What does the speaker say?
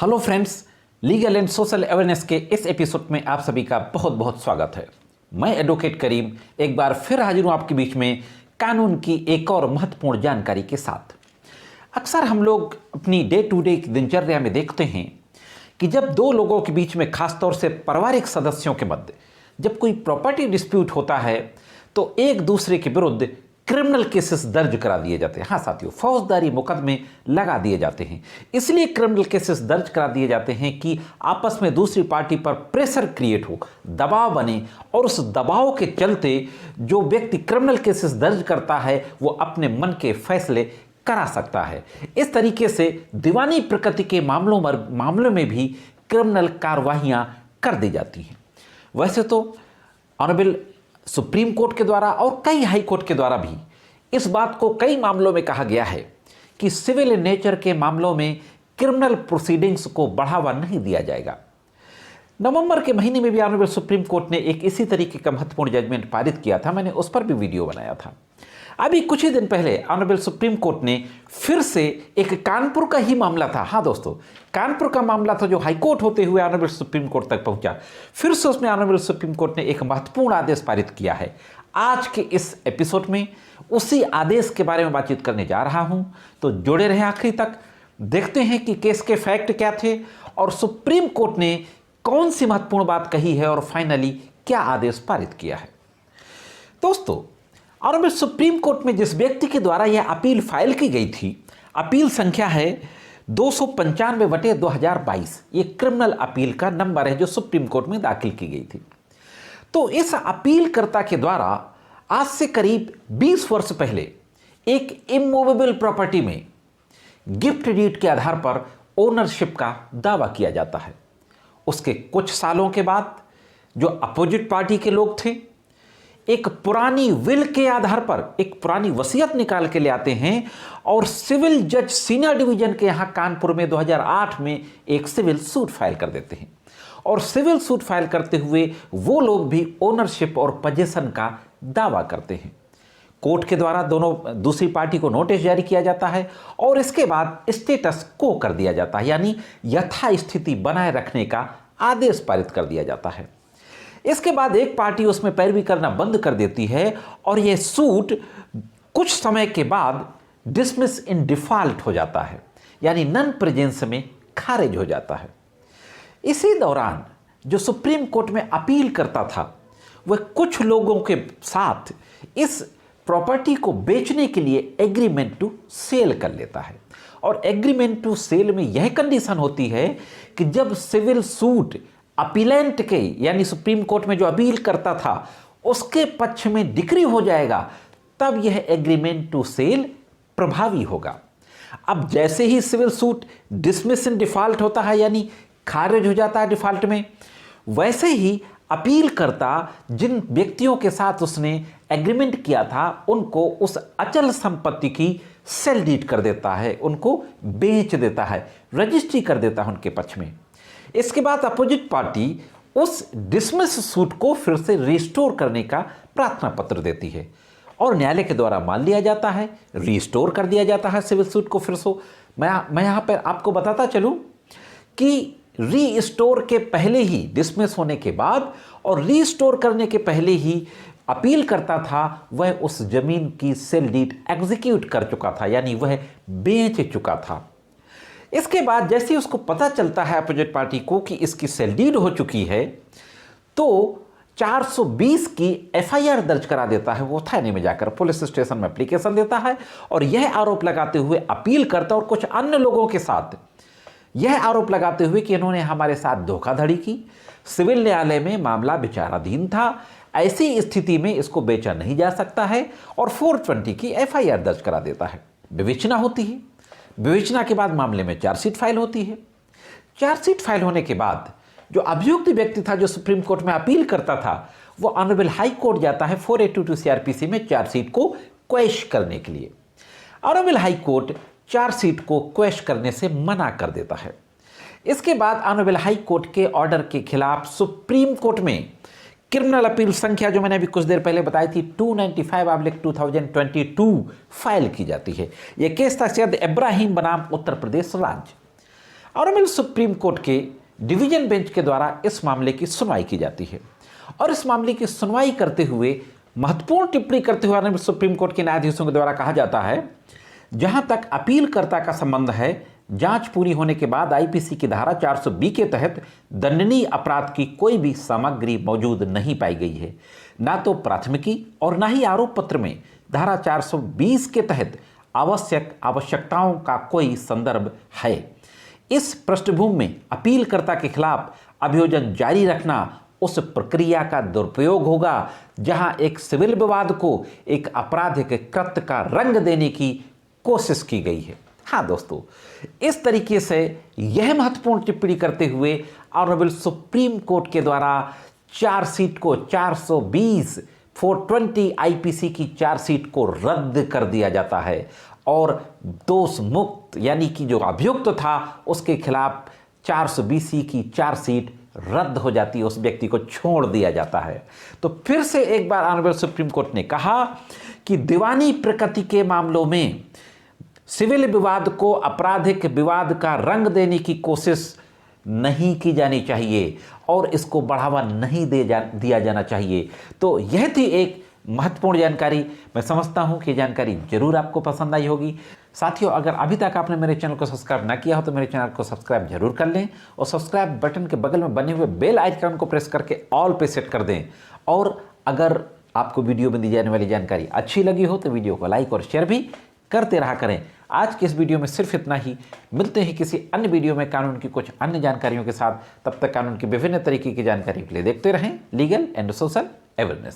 Hello friends, legal and social awareness के इस episode में आप सभी का बहुत बहुत स्वागत है। मैं एडवोकेट करीम एक बार फिर हाजिर हूँ आपके बीच में कानून की एक और महत्वपूर्ण जानकारी के साथ। अक्सर हम लोग अपनी डे टू डे दिनचर्या में देखते हैं कि जब दो लोगों के बीच में, खासतौर से पारिवारिक सदस्यों के मध्य जब कोई प्रॉपर्टी डिस्प्यूट होता है तो एक दूसरे के विरुद्ध क्रिमिनल केसेस दर्ज करा दिए जाते हैं। हाँ साथियों, फौजदारी मुकदमे लगा दिए जाते हैं। इसलिए क्रिमिनल केसेस दर्ज करा दिए जाते हैं कि आपस में दूसरी पार्टी पर प्रेशर क्रिएट हो, दबाव बने, और उस दबाव के चलते जो व्यक्ति क्रिमिनल केसेस दर्ज करता है वो अपने मन के फैसले करा सकता है। इस तरीके से दीवानी प्रकृति के मामलों में भी क्रिमिनल कार्रवाइयाँ कर दी जाती हैं। वैसे तो ऑनरेबल सुप्रीम कोर्ट के द्वारा और कई हाई कोर्ट के द्वारा भी इस बात को कई मामलों में कहा गया है कि सिविल नेचर के मामलों में क्रिमिनल प्रोसीडिंग्स को बढ़ावा नहीं दिया जाएगा। नवंबर के महीने में भी ऑनरेबल सुप्रीम कोर्ट ने एक इसी तरीके का महत्वपूर्ण जजमेंट पारित किया था। मैंने उस पर भी वीडियो बनाया था। अभी कुछ ही दिन पहले ऑनरेबल सुप्रीम कोर्ट ने फिर से एक कानपुर का ही मामला था, हाँ दोस्तों, कानपुर का मामला था जो हाई कोर्ट होते हुए ऑनरेबल सुप्रीम कोर्ट तक पहुंचा। फिर से उसमें ऑनरेबल सुप्रीम कोर्ट ने एक महत्वपूर्ण आदेश पारित किया है। आज के इस एपिसोड में उसी आदेश के बारे में बातचीत करने जा रहा हूं, तो जुड़े रहे आखिरी तक। देखते हैं कि केस के फैक्ट क्या थे और सुप्रीम कोर्ट ने कौन सी महत्वपूर्ण बात कही है और फाइनली क्या आदेश पारित किया है। दोस्तों, ऑनरेबल सुप्रीम कोर्ट में जिस व्यक्ति के द्वारा यह अपील फाइल की गई थी, अपील संख्या है 295/2022। ये क्रिमिनल अपील का नंबर है जो सुप्रीम कोर्ट में दाखिल की गई थी। तो इस अपीलकर्ता के द्वारा आज से करीब 20 वर्ष पहले एक इमूवेबल प्रॉपर्टी में गिफ्ट डीड के आधार पर ओनरशिप का दावा किया जाता है। उसके कुछ सालों के बाद जो अपोजिट पार्टी के लोग थे एक पुरानी विल के आधार पर एक पुरानी वसीयत निकाल के ले आते हैं और सिविल जज सीनियर डिवीजन के यहाँ कानपुर में 2008 में एक सिविल सूट फाइल कर देते हैं। और सिविल सूट फाइल करते हुए वो लोग भी ओनरशिप और पोजीशन का दावा करते हैं। कोर्ट के द्वारा दूसरी पार्टी को नोटिस जारी किया जाता है और इसके बाद स्टेटस को कर दिया जाता है, यानी यथास्थिति बनाए रखने का आदेश पारित कर दिया जाता है। इसके बाद एक पार्टी उसमें पैरवी करना बंद कर देती है और यह सूट कुछ समय के बाद डिसमिस इन डिफॉल्ट हो जाता है, यानी नॉन प्रेजेंस में खारिज हो जाता है। इसी दौरान जो सुप्रीम कोर्ट में अपील करता था वह कुछ लोगों के साथ इस प्रॉपर्टी को बेचने के लिए एग्रीमेंट टू सेल कर लेता है। और एग्रीमेंट टू सेल में यह कंडीशन होती है कि जब सिविल सूट अपीलेंट के, यानी सुप्रीम कोर्ट में जो अपील करता था, उसके पक्ष में डिक्री हो जाएगा, तब यह एग्रीमेंट टू सेल प्रभावी होगा। अब जैसे ही civil suit dismiss in default होता है, यानी खारिज हो जाता है डिफॉल्ट में, वैसे ही अपील करता जिन व्यक्तियों के साथ उसने एग्रीमेंट किया था उनको उस अचल संपत्ति की सेल डीड कर देता है, उनको बेच देता है, रजिस्ट्री कर देता है उनके पक्ष में। इसके बाद अपोजिट पार्टी उस डिसमिस सूट को फिर से रिस्टोर करने का प्रार्थना पत्र देती है और न्यायालय के द्वारा मान लिया जाता है, रिस्टोर कर दिया जाता है सिविल सूट को फिर से। मैं यहाँ पर आपको बताता चलूँ कि रीस्टोर के पहले ही, डिसमिस होने के बाद और रीस्टोर करने के पहले ही अपील करता था वह उस जमीन की सेल डीड एग्जीक्यूट कर चुका था, यानी वह बेच चुका था। इसके बाद जैसे ही उसको पता चलता है अपोजिट पार्टी को कि इसकी सेल डीड हो चुकी है, तो 420 की एफआईआर दर्ज करा देता है। वो थाने में जाकर पुलिस स्टेशन में एप्लीकेशन देता है और यह आरोप लगाते हुए अपील करता और कुछ अन्य लोगों के साथ यह आरोप लगाते हुए कि इन्होंने हमारे साथ धोखाधड़ी की, सिविल न्यायालय में मामला विचाराधीन था, ऐसी स्थिति में इसको बेचा नहीं जा सकता है, और 420 की एफआईआर दर्ज करा देता है। विवेचना होती है। विवेचना के बाद मामले में चार्जशीट फाइल होती है। चार्जशीट फाइल होने के बाद जो अभियुक्त व्यक्ति था जो सुप्रीम कोर्ट में अपील करता था वो ऑनरेबल हाई कोर्ट जाता है 482 सीआरपीसी में चार्जशीट को क्वेश करने के लिए। ऑनरेबल हाई कोर्ट चार्जशीट को क्वेश करने से मना कर देता है। इसके बाद ऑनरेबल हाई कोर्ट के ऑर्डर के खिलाफ सुप्रीम कोर्ट में क्रिमिनल अपील संख्या जो मैंने अभी कुछ देर पहले बताई थी 295/2022 फाइल की जाती है। यह केस था सैयद इब्राहिम बनाम उत्तर प्रदेश राज्य। ऑनरेबल सुप्रीम कोर्ट के डिवीजन बेंच के द्वारा इस मामले की सुनवाई की जाती है और इस मामले की सुनवाई करते हुए महत्वपूर्ण टिप्पणी करते हुए ऑनरेबल सुप्रीम कोर्ट के न्यायाधीशों के द्वारा कहा जाता है, जहां तक अपीलकर्ता का संबंध है, जांच पूरी होने के बाद आईपीसी की धारा 420 के तहत दंडनीय अपराध की कोई भी सामग्री मौजूद नहीं पाई गई है। ना तो प्राथमिकी और ना ही आरोप पत्र में धारा 420 के तहत आवश्यकताओं का कोई संदर्भ है। इस पृष्ठभूमि में अपीलकर्ता के खिलाफ अभियोजन जारी रखना उस प्रक्रिया का दुरुपयोग होगा जहां एक सिविल विवाद को एक आपराधिक कृत्य का रंग देने की कोशिश की गई है। हाँ दोस्तों, इस तरीके से यह महत्वपूर्ण टिप्पणी करते हुए ऑनरेबल सुप्रीम कोर्ट के द्वारा चार्जशीट को 420 420 आईपीसी की चार्जशीट को रद्द कर दिया जाता है और दोष मुक्त यानी कि जो अभियुक्त था उसके खिलाफ 420 की चार्जशीट रद्द हो जाती है, उस व्यक्ति को छोड़ दिया जाता है। तो फिर से एक बार ऑनरेबल सुप्रीम कोर्ट ने कहा कि दीवानी प्रकृति के मामलों में सिविल विवाद को आपराधिक विवाद का रंग देने की कोशिश नहीं की जानी चाहिए और इसको बढ़ावा नहीं दिया जाना चाहिए। तो यह थी एक महत्वपूर्ण जानकारी। मैं समझता हूं कि जानकारी जरूर आपको पसंद आई होगी। साथियों, अगर अभी तक आपने मेरे चैनल को सब्सक्राइब ना किया हो तो मेरे चैनल को सब्सक्राइब जरूर कर लें और सब्सक्राइब बटन के बगल में बने हुए बेल आइकन को प्रेस करके ऑल पे सेट कर दें। और अगर आपको वीडियो में दी जाने वाली जानकारी अच्छी लगी हो तो वीडियो को लाइक और शेयर भी करते रहा करें। आज के इस वीडियो में सिर्फ इतना ही। मिलते हैं किसी अन्य वीडियो में कानून की कुछ अन्य जानकारियों के साथ। तब तक कानून की विभिन्न तरीके की जानकारी के लिए देखते रहें लीगल एंड सोशल अवेयरनेस।